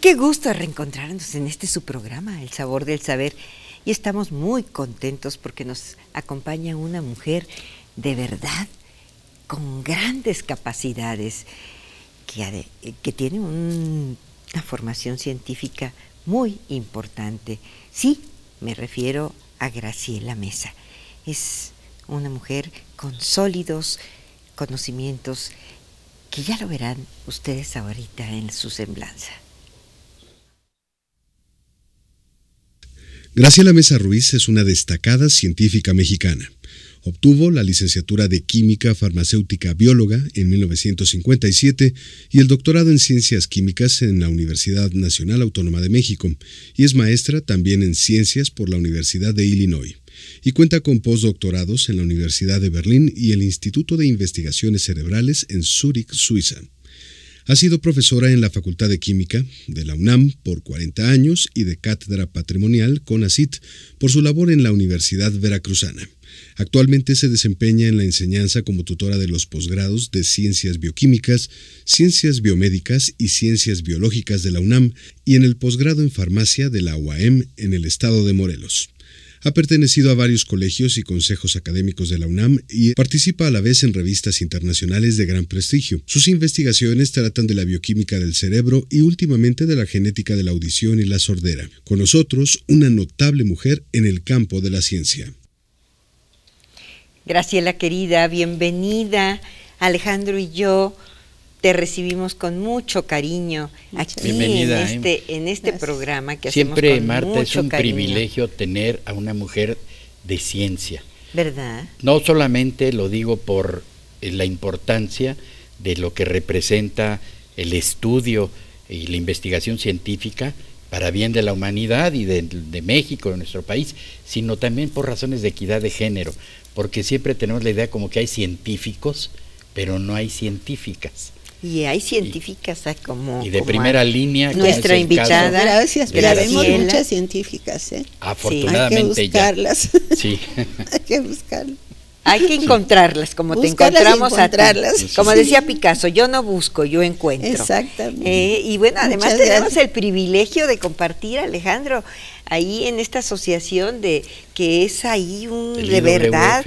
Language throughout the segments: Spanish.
Qué gusto reencontrarnos en este su programa, El Sabor del Saber. Y estamos muy contentos porque nos acompaña una mujer de verdad con grandes capacidades, que tiene una formación científica muy importante. Sí, me refiero a Graciela Mesa. Es una mujer con sólidos conocimientos que ya lo verán ustedes ahorita en su semblanza. Graciela Mesa Ruiz es una destacada científica mexicana. Obtuvo la licenciatura de Química Farmacéutica Bióloga en 1957 y el doctorado en Ciencias Químicas en la Universidad Nacional Autónoma de México, y es maestra también en Ciencias por la Universidad de Illinois, y cuenta con postdoctorados en la Universidad de Berlín y el Instituto de Investigaciones Cerebrales en Zúrich, Suiza. Ha sido profesora en la Facultad de Química de la UNAM por 40 años y de Cátedra Patrimonial CONACYT por su labor en la Universidad Veracruzana. Actualmente se desempeña en la enseñanza como tutora de los posgrados de Ciencias Bioquímicas, Ciencias Biomédicas y Ciencias Biológicas de la UNAM y en el posgrado en Farmacia de la UAM en el estado de Morelos. Ha pertenecido a varios colegios y consejos académicos de la UNAM y participa a la vez en revistas internacionales de gran prestigio. Sus investigaciones tratan de la bioquímica del cerebro y últimamente de la genética de la audición y la sordera. Con nosotros, una notable mujer en el campo de la ciencia. Graciela querida, bienvenida. Alejandro y yo te recibimos con mucho cariño aquí en este programa que siempre, hacemos con Marta, mucho es un cariño. Privilegio tener a una mujer de ciencia. ¿Verdad? No solamente lo digo por la importancia de lo que representa el estudio y la investigación científica para bien de la humanidad y de México, de nuestro país, sino también por razones de equidad de género, porque siempre tenemos la idea como que hay científicos, pero no hay científicas. Y hay científicas como... Y de primera línea... Nuestra invitada. Gracias, ya vemos muchas científicas, ¿eh? Afortunadamente, sí. Hay que buscarlas. Sí. Hay que buscarlas. Hay que encontrarlas, como buscarlas, te encontramos a ti. Como decía Picasso, yo no busco, yo encuentro. Exactamente. Y bueno, además tenemos el privilegio de compartir, Alejandro, ahí en esta asociación que es ahí de verdad,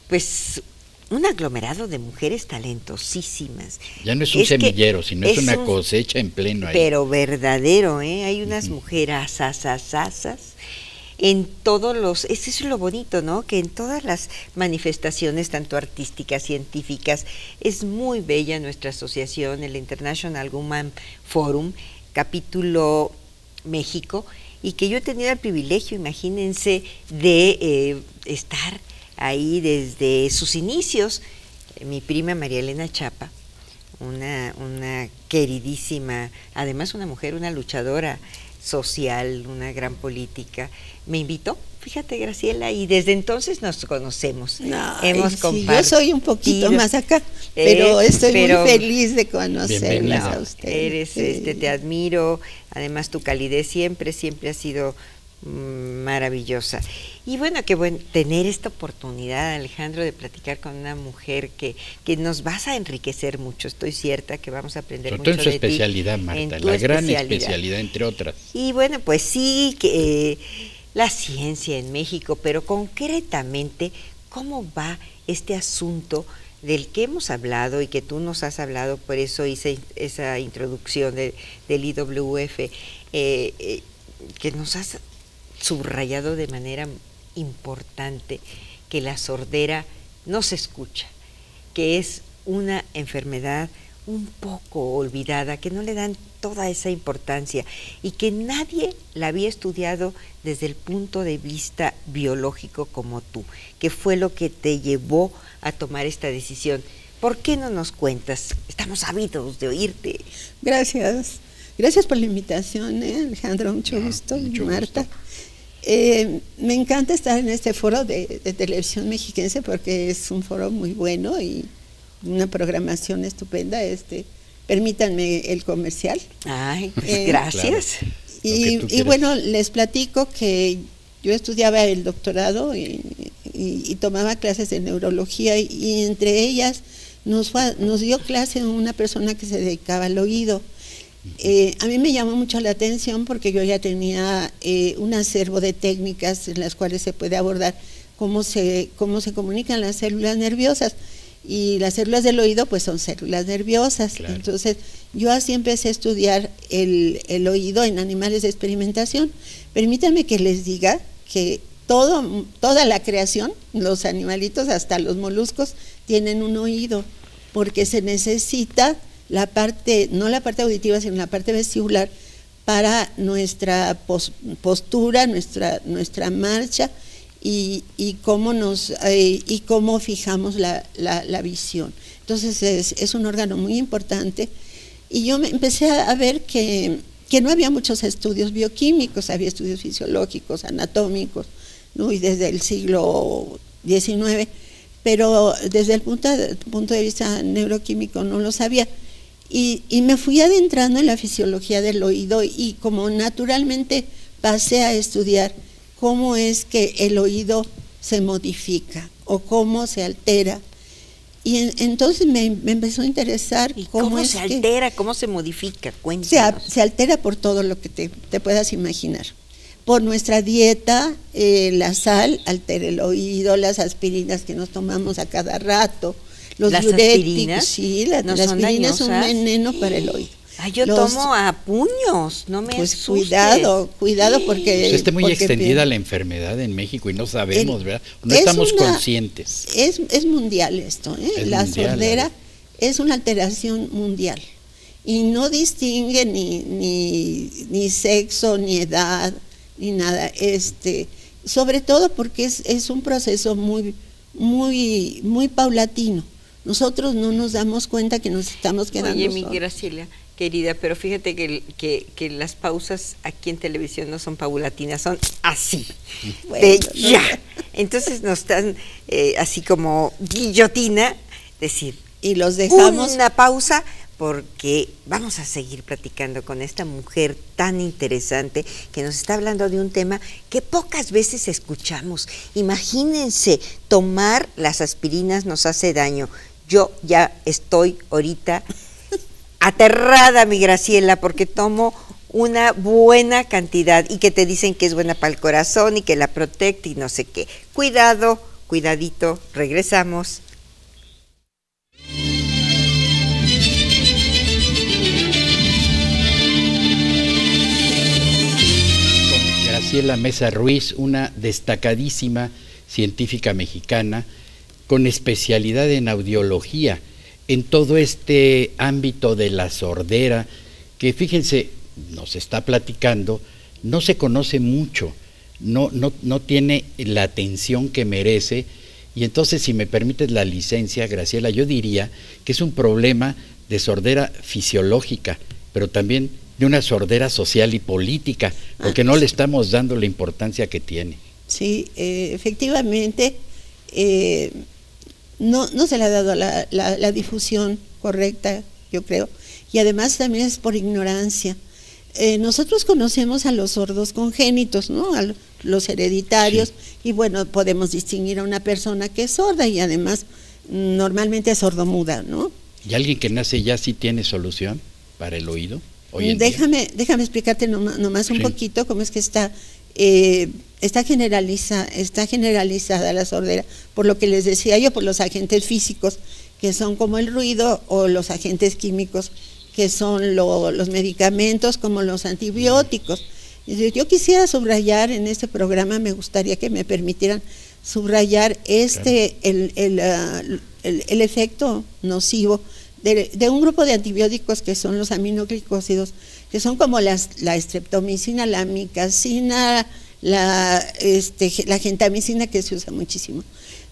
pues un aglomerado de mujeres talentosísimas. Ya no es un semillero, sino es una cosecha en pleno ahí. Pero verdadero, hay unas mujeres asas. En todos los, eso es lo bonito, ¿no? Que en todas las manifestaciones, tanto artísticas, científicas, es muy bella nuestra asociación, el International Women Forum, capítulo México, y que yo he tenido el privilegio, imagínense, de estar ahí desde sus inicios. Mi prima María Elena Chapa, una queridísima, además una mujer, una luchadora social, una gran política, me invitó, fíjate, Graciela, y desde entonces nos conocemos. Hemos compartido. Yo soy un poquito más acá, pero estoy muy feliz de conocerla a usted. Te admiro, además tu calidez siempre ha sido maravillosa. Y bueno, qué bueno tener esta oportunidad, Alejandro, de platicar con una mujer que nos vas a enriquecer mucho. Estoy cierta que vamos a aprender mucho de ti. En tu especialidad, Marta, la gran especialidad, entre otras. Y bueno, pues sí, que la ciencia en México, pero concretamente, ¿cómo va este asunto del que hemos hablado y que tú nos has hablado? Por eso hice esa introducción del IWF, que nos has subrayado de manera importante que la sordera no se escucha, que es una enfermedad un poco olvidada, que no le dan toda esa importancia y que nadie la había estudiado desde el punto de vista biológico como tú, que fue lo que te llevó a tomar esta decisión. ¿Por qué no nos cuentas? Estamos ávidos de oírte. Gracias por la invitación, Alejandro, mucho gusto, Marta. Gusto. Me encanta estar en este foro de televisión mexiquense porque es un foro muy bueno y una programación estupenda. Permítanme el comercial. Ay, pues gracias. Claro. Y bueno, les platico que yo estudiaba el doctorado y tomaba clases de neurología y entre ellas nos dio clase una persona que se dedicaba al oído. A mí me llamó mucho la atención porque yo ya tenía un acervo de técnicas en las cuales se puede abordar cómo se comunican las células nerviosas, y las células del oído pues son células nerviosas. Claro. Entonces yo así empecé a estudiar el oído en animales de experimentación. Permítanme que les diga que toda la creación, los animalitos, hasta los moluscos, tienen un oído, porque se necesita la parte, no la parte auditiva, sino la parte vestibular para nuestra postura, nuestra marcha y cómo fijamos la visión. Entonces es un órgano muy importante, y yo empecé a ver que no había muchos estudios bioquímicos, había estudios fisiológicos, anatómicos, ¿no? Y desde el siglo XIX, pero desde el punto de vista neuroquímico no lo sabía. Y me fui adentrando en la fisiología del oído, y como naturalmente pasé a estudiar cómo es que el oído se modifica o cómo se altera. Y entonces me empezó a interesar cómo se altera, cómo se modifica. Cuéntanos. Se altera por todo lo que te puedas imaginar. Por nuestra dieta, la sal altera el oído, las aspirinas que nos tomamos a cada rato, los diuréticos. Sí, la aspirina es un veneno para el oído. Yo tomo a puños, no me asustes. Cuidado porque... Pues está muy extendida la enfermedad en México y no sabemos, ¿verdad? No estamos conscientes. Es mundial esto, ¿eh? La sordera es una alteración mundial y no distingue ni sexo, ni edad, ni nada. Sobre todo porque es un proceso muy paulatino. Nosotros no nos damos cuenta que nos estamos quedando solos. Oye, mi Graciela, querida, pero fíjate que las pausas aquí en televisión no son paulatinas, son así, ya. Entonces nos están así como guillotina, decir, y los dejamos una pausa, porque vamos a seguir platicando con esta mujer tan interesante que nos está hablando de un tema que pocas veces escuchamos. Imagínense, tomar las aspirinas nos hace daño. Yo ya estoy ahorita aterrada, mi Graciela, porque tomo una buena cantidad y que te dicen que es buena para el corazón y que la protege y no sé qué. Cuidado, cuidadito, regresamos. Graciela Mesa Ruiz, una destacadísima científica mexicana con especialidad en audiología, en todo este ámbito de la sordera, que fíjense, nos está platicando, no se conoce mucho, no tiene la atención que merece, y entonces, si me permites la licencia, Graciela, yo diría que es un problema de sordera fisiológica, pero también de una sordera social y política, porque no le estamos dando la importancia que tiene. Sí, efectivamente, no se le ha dado la difusión correcta, yo creo, y además también es por ignorancia. Nosotros conocemos a los sordos congénitos, ¿no? A los hereditarios, sí. Y bueno, podemos distinguir a una persona que es sorda y además normalmente es sordomuda, ¿no? ¿Y alguien que nace ya sí tiene solución para el oído? Déjame explicarte nomás un poquito cómo es que está generalizada la sordera, por lo que les decía yo, por los agentes físicos, que son como el ruido, o los agentes químicos, que son los medicamentos, como los antibióticos. Yo quisiera subrayar en este programa, me gustaría que me permitieran subrayar el efecto nocivo de un grupo de antibióticos que son los aminoglicósidos, que son como la streptomicina, la amicacina, la gentamicina, que se usa muchísimo.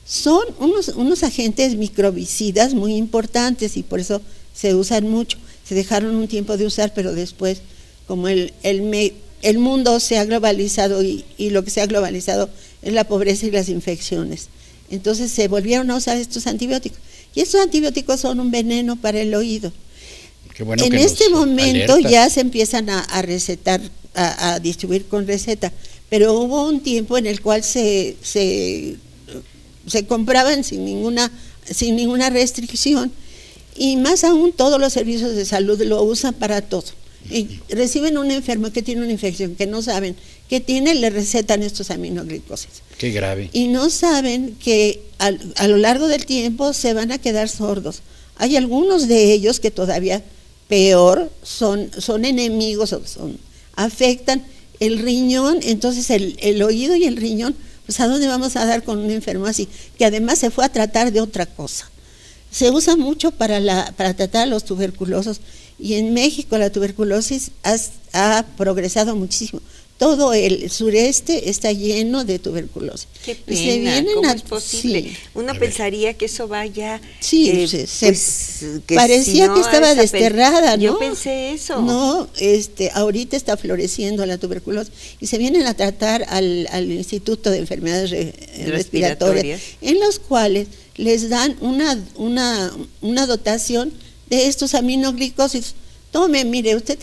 Son unos agentes microbicidas muy importantes y por eso se usan mucho. Se dejaron un tiempo de usar, pero después, como el mundo se ha globalizado y lo que se ha globalizado es la pobreza y las infecciones, entonces se volvieron a usar estos antibióticos. Y estos antibióticos son un veneno para el oído. Qué bueno en este momento ya se empiezan a recetar, a distribuir con receta, pero hubo un tiempo en el cual se compraban sin ninguna restricción, y más aún todos los servicios de salud lo usan para todo. Y reciben un enfermo que tiene una infección que no saben que tiene, le recetan estos aminoglicosis. Qué grave. Y no saben que a lo largo del tiempo se van a quedar sordos. Hay algunos de ellos que todavía peor, son enemigos, afectan el riñón, entonces el oído y el riñón, pues ¿a dónde vamos a dar con un enfermo así? Que además se fue a tratar de otra cosa. Se usa mucho para tratar a los tuberculosos, y en México la tuberculosis ha progresado muchísimo. Todo el sureste está lleno de tuberculosis. Qué pena, ¿cómo es posible? Sí. Uno pensaría que eso vaya... Sí, que parecía si no, que estaba desterrada, ¿no? Yo pensé eso. No, ahorita está floreciendo la tuberculosis y se vienen a tratar al Instituto de Enfermedades Respiratorias, en los cuales les dan una dotación de estos aminoglicosis. Tome, mire, usted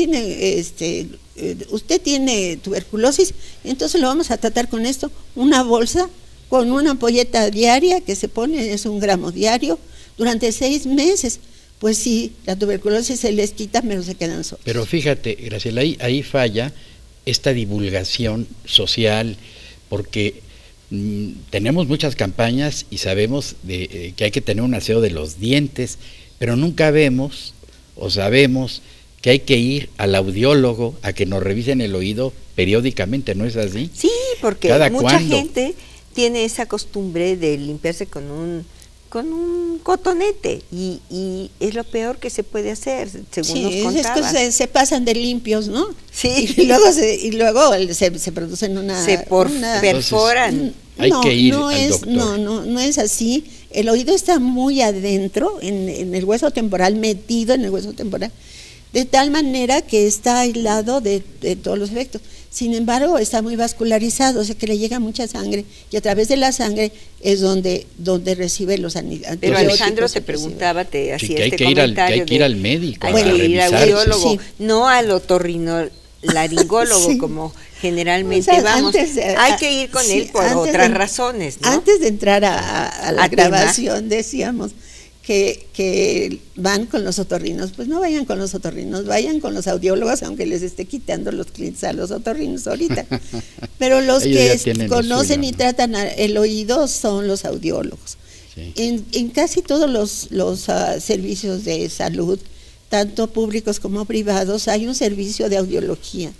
tiene tuberculosis, entonces lo vamos a tratar con esto, una bolsa con una ampolleta diaria que se pone, es 1 gramo diario, durante 6 meses. Pues sí, la tuberculosis se les quita, pero se quedan solos. Pero fíjate, Graciela, ahí falla esta divulgación social, porque tenemos muchas campañas y sabemos que hay que tener un aseo de los dientes, pero nunca vemos o sabemos que hay que ir al audiólogo a que nos revisen el oído periódicamente, ¿no es así? Sí, porque mucha gente tiene esa costumbre de limpiarse con un cotonete y es lo peor que se puede hacer, según nos contaban. Es que se pasan de limpios, ¿no? Sí. Y luego se producen perforan. Hay que ir al doctor. No es así. El oído está muy adentro, en el hueso temporal, metido en el hueso temporal, de tal manera que está aislado de todos los efectos. Sin embargo, está muy vascularizado, o sea que le llega mucha sangre, y a través de la sangre es donde recibe los antibióticos. Pero Alejandro te preguntaba, te hacía este comentario. Que hay que ir al médico, hay que ir al audiólogo, no al otorrinolaringólogo, como generalmente vamos. Hay que ir con él por otras razones, ¿no? Antes de entrar a la grabación decíamos que van con los otorrinos. Pues no vayan con los otorrinos, vayan con los audiólogos, aunque les esté quitando los clientes a los otorrinos ahorita. Pero los que conocen y tratan el oído son los audiólogos. Sí. En casi todos los servicios de salud, tanto públicos como privados, hay un servicio de audiología.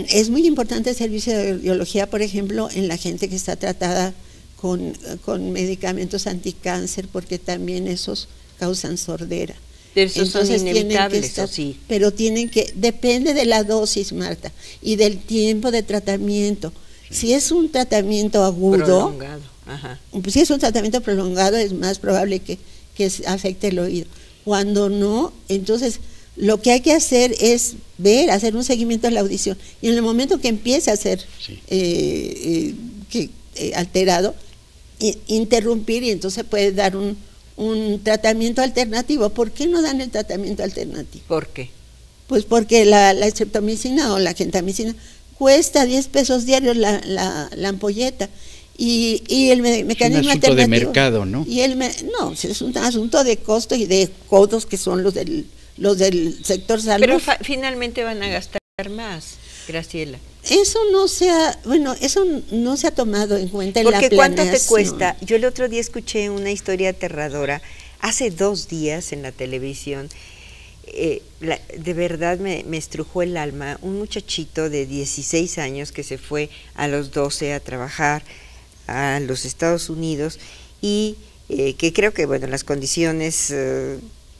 Es muy importante el servicio de audiología, por ejemplo, en la gente que está tratada con medicamentos anticáncer, porque también esos causan sordera. Pero esos son inevitables, sí. Pero depende de la dosis, Marta, y del tiempo de tratamiento. Sí. Si es un tratamiento agudo, prolongado. Ajá. Pues si es un tratamiento prolongado, es más probable que afecte el oído. Cuando no, entonces lo que hay que hacer es hacer un seguimiento de la audición, y en el momento que empiece a ser alterado, interrumpir, y entonces puede dar un tratamiento alternativo. ¿Por qué no dan el tratamiento alternativo? ¿Por qué? Pues porque la streptomicina o la gentamicina cuesta 10 pesos diarios la ampolleta, y el mecanismo alternativo. Es un asunto de mercado, ¿no? No, es un asunto de costo y de codos que son los del sector salud. Pero finalmente van a gastar más, Graciela. Eso no se ha tomado en cuenta en la planeación. Porque ¿cuánto te cuesta? Yo el otro día escuché una historia aterradora, hace 2 días en la televisión, de verdad me estrujó el alma. Un muchachito de 16 años que se fue a los 12 a trabajar a los Estados Unidos, y que creo que las condiciones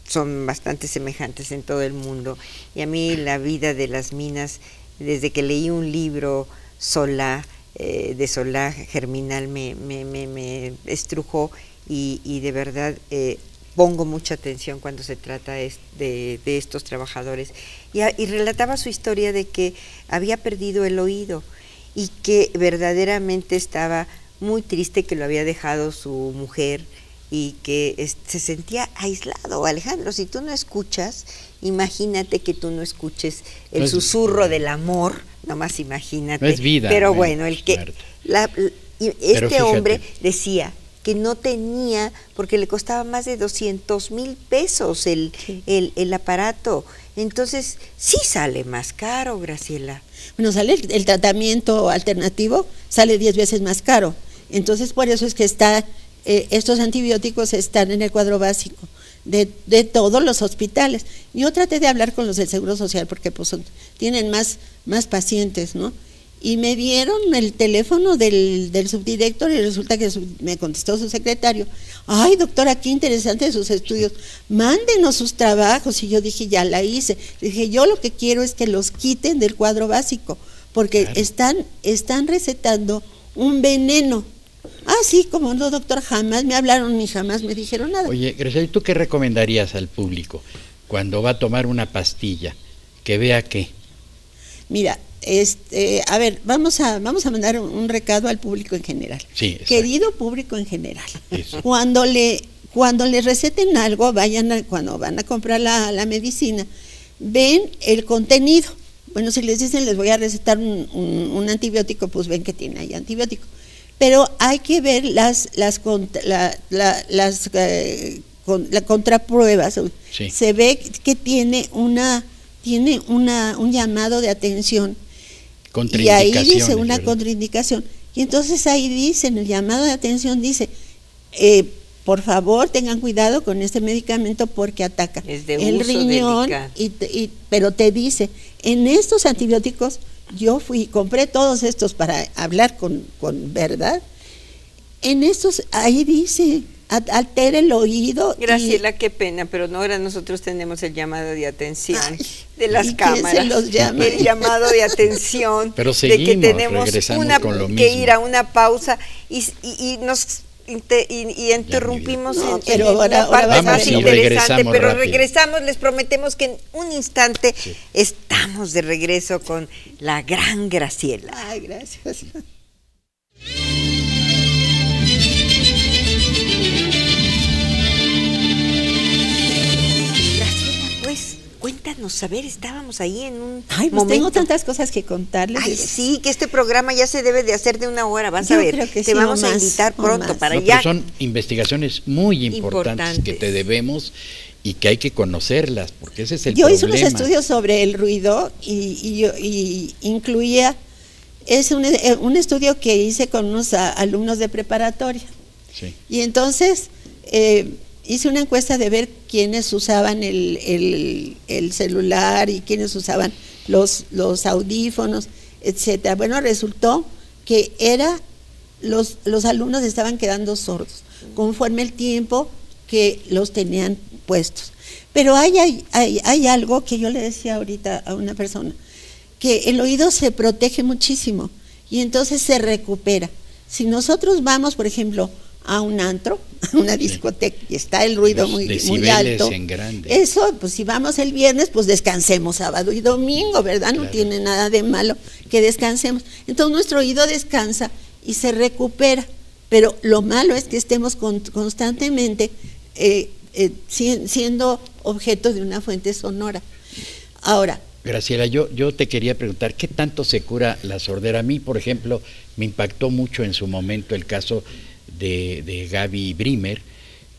son bastante semejantes en todo el mundo. Y a mí la vida de las minas, desde que leí un libro de Solá Germinal, me estrujó, y de verdad pongo mucha atención cuando se trata de estos trabajadores. Y relataba su historia de que había perdido el oído y que verdaderamente estaba muy triste, que lo había dejado su mujer y que se sentía aislado. Alejandro, si tú no escuchas, imagínate que tú no escuches el susurro del amor, nomás imagínate. No es vida. Pero bueno, hombre decía que no tenía, porque le costaba más de 200,000 pesos el aparato. Entonces, sí sale más caro, Graciela. Bueno, sale el tratamiento alternativo, sale 10 veces más caro. Entonces, por eso es que estos antibióticos están en el cuadro básico de todos los hospitales. Yo traté de hablar con los del Seguro Social porque pues tienen más pacientes, ¿no? Y me dieron el teléfono del subdirector y resulta que me contestó su secretario. Ay, doctora, qué interesante sus estudios. Mándenos sus trabajos. Y yo dije, ya la hice. Dije, yo lo que quiero es que los quiten del cuadro básico porque claro, están recetando un veneno. Ah, sí, como no, doctor, jamás me hablaron ni jamás me dijeron nada. Oye, Graciela, ¿y tú qué recomendarías al público cuando va a tomar una pastilla? ¿Que vea qué? Mira, a ver, vamos a mandar un recado al público en general. Sí, querido público en general. Eso. Cuando le receten algo, cuando van a comprar la medicina, ven el contenido. Bueno, si les dicen les voy a recetar un antibiótico, pues ven que tiene ahí antibiótico. Pero hay que ver las contrapruebas. Sí. Se ve que tiene un llamado de atención. Y ahí dice una ¿verdad? Contraindicación. Y entonces ahí dice, en el llamado de atención dice, por favor tengan cuidado con este medicamento porque ataca el riñón, pero te dice, en estos antibióticos, yo compré todos estos para hablar con verdad, en estos, ahí dice, altera el oído. Graciela, qué pena, pero no, ahora nosotros tenemos el llamado de atención de las cámaras. ¿Quién se los llama? El llamado de atención pero seguimos, de que tenemos que ir a una pausa y interrumpimos en una parte más interesante, pero regresamos, les prometemos que en un instante estamos de regreso con la gran Graciela. Ay, gracias. Cuéntanos, a ver, estábamos ahí en un momento. Tengo tantas cosas que contarles. Ay, sí, que este programa ya se debe de hacer de una hora, vas a ver. Creo que te vamos a invitar pronto para allá. Son investigaciones muy importantes que te debemos y que hay que conocerlas, porque ese es el problema. Yo hice unos estudios sobre el ruido y incluía, es un estudio que hice con unos alumnos de preparatoria. Sí. Y entonces hice una encuesta de ver quiénes usaban el celular y quiénes usaban los audífonos, etcétera. Bueno, resultó que los alumnos estaban quedando sordos conforme el tiempo que los tenían puestos. Pero hay algo que yo le decía ahorita a una persona, que el oído se protege muchísimo y entonces se recupera. Si nosotros vamos, por ejemplo, a un antro, a una discoteca, y está el ruido muy alto. En grande. Eso, pues si vamos el viernes, pues descansemos sábado y domingo, ¿verdad? Claro. No tiene nada de malo que descansemos. Entonces nuestro oído descansa y se recupera, pero lo malo es que estemos constantemente siendo objeto de una fuente sonora. Ahora, Graciela, yo te quería preguntar, ¿qué tanto se cura la sordera? A mí, por ejemplo, me impactó mucho en su momento el caso de Gaby Brimer,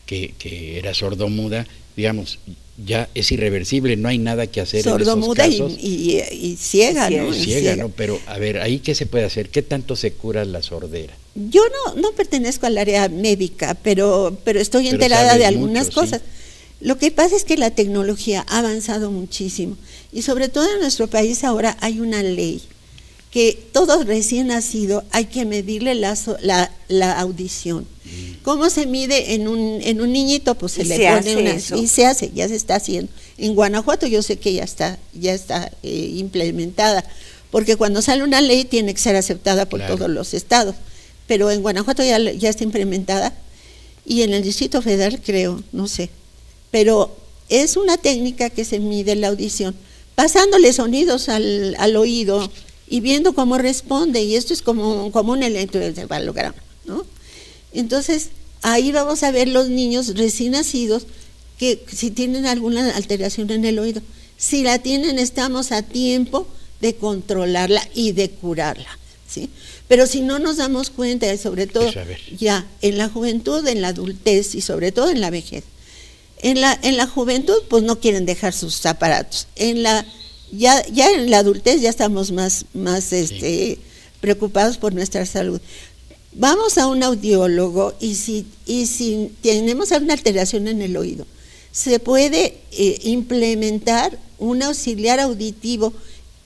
que era sordomuda, digamos, ya es irreversible, no hay nada que hacer sordomuda en esos casos. Y ciega, ¿no? Ciega, ¿no? Pero, a ver, ¿ahí qué se puede hacer? ¿Qué tanto se cura la sordera? Yo no pertenezco al área médica, pero estoy enterada de algunas cosas. ¿Sí? Lo que pasa es que la tecnología ha avanzado muchísimo y sobre todo en nuestro país ahora hay una ley que todo recién nacido hay que medirle la audición. ¿Cómo se mide en un niñito? Pues se le pone y ya se está haciendo. En Guanajuato yo sé que ya está implementada, porque cuando sale una ley tiene que ser aceptada por todos los estados, pero en Guanajuato ya está implementada y en el Distrito Federal creo, no sé, pero es una técnica que se mide la audición, pasándole sonidos al oído y viendo cómo responde, y esto es como un electroencefalograma, ¿no? Entonces, ahí vamos a ver los niños recién nacidos que si tienen alguna alteración en el oído. Si la tienen, estamos a tiempo de controlarla y de curarla, ¿sí? Pero si no nos damos cuenta, y sobre todo Eso, a ver. ya en la juventud, en la adultez y sobre todo en la vejez. En la juventud, pues no quieren dejar sus aparatos. Ya en la adultez ya estamos más preocupados por nuestra salud. Vamos a un audiólogo y si tenemos alguna alteración en el oído, se puede implementar un auxiliar auditivo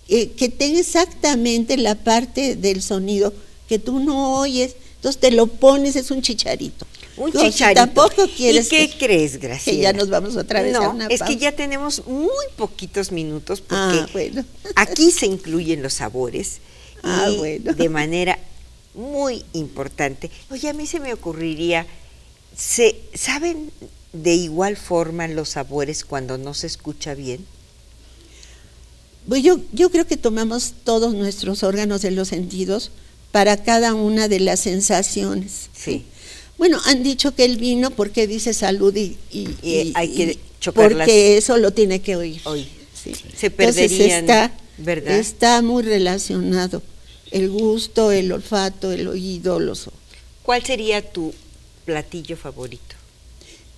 que tenga exactamente la parte del sonido que tú no oyes. Entonces te lo pones, es un chicharito. Un No, si chicharito. tampoco quieres ¿Y qué crees, Graciela? que ya nos vamos otra vez a una es que pausa. ya tenemos muy poquitos minutos porque Bueno. aquí se incluyen los sabores y Bueno. de manera muy importante. Oye, a mí se me ocurriría, ¿saben de igual forma los sabores cuando no se escucha bien? Pues yo creo que tomamos todos nuestros órganos de los sentidos para cada una de las sensaciones. Sí. Bueno, han dicho que el vino, porque dice salud y hay que chocarlas. porque eso lo tiene que oír. Hoy Sí. se Entonces perderían, ¿verdad? está muy relacionado el gusto, el olfato, el oído, ¿Cuál sería tu platillo favorito?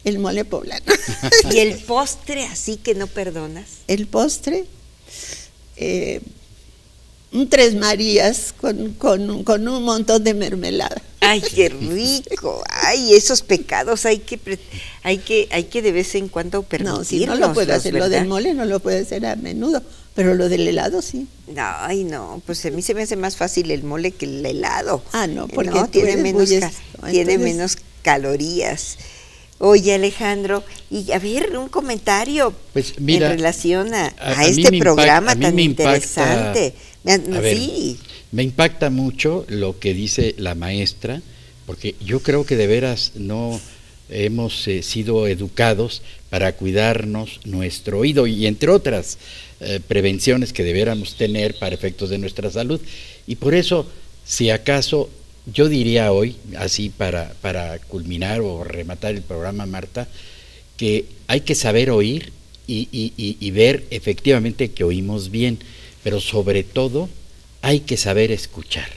el mole poblano. ¿Y el postre así que no perdonas? El postre, un Tres Marías con un montón de mermelada. Ay, qué rico. Ay, esos pecados hay que de vez en cuando permitirnos. No, si no lo puede hacer, lo ¿verdad? del mole no lo puede hacer a menudo, pero lo del helado sí. Ay, no, pues a mí se me hace más fácil el mole que el helado. Ah, no, porque no, tú tiene eres menos muy tiene entonces- menos calorías. Oye, Alejandro, y a ver, un comentario Pues mira, en relación a mí este me programa a mí tan me impacta- interesante. A ver, Sí, me impacta mucho lo que dice la maestra, porque yo creo que de veras no hemos sido educados para cuidarnos nuestro oído y entre otras prevenciones que debiéramos tener para efectos de nuestra salud. Y por eso, si acaso, yo diría hoy, así para culminar o rematar el programa, Marta, que hay que saber oír y ver efectivamente que oímos bien, pero sobre todo hay que saber escuchar.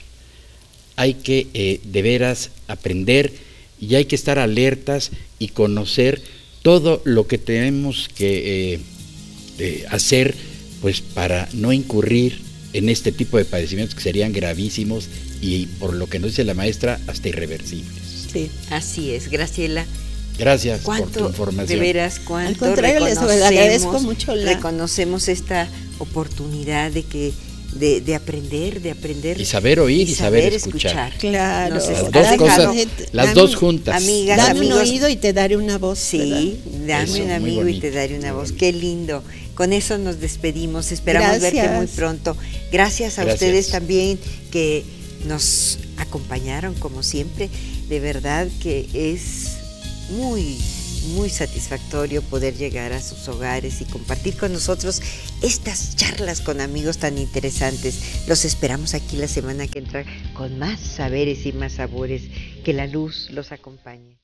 Hay que de veras aprender y hay que estar alertas y conocer todo lo que tenemos que hacer, pues para no incurrir en este tipo de padecimientos que serían gravísimos y, por lo que nos dice la maestra, hasta irreversibles. Sí. así es, Graciela. Gracias por tu ¿Cuánto, información. de veras, cuánto Al contrario, les agradezco mucho reconocemos esta oportunidad de aprender, Y saber oír y saber escuchar. Claro. Nos Las está dos cosas, dejando- las dos juntas. Amigas, Dame un amigos, oído y te daré una voz. sí, dame Eso, un muy amigo y bonito, te daré una muy voz. bonito. Qué lindo. Con eso nos despedimos. Esperamos verte Gracias. muy pronto. Gracias a Gracias. ustedes también que nos acompañaron como siempre. De verdad que es muy, muy satisfactorio poder llegar a sus hogares y compartir con nosotros estas charlas con amigos tan interesantes. Los esperamos aquí la semana que entra con más saberes y más sabores. Que la luz los acompañe.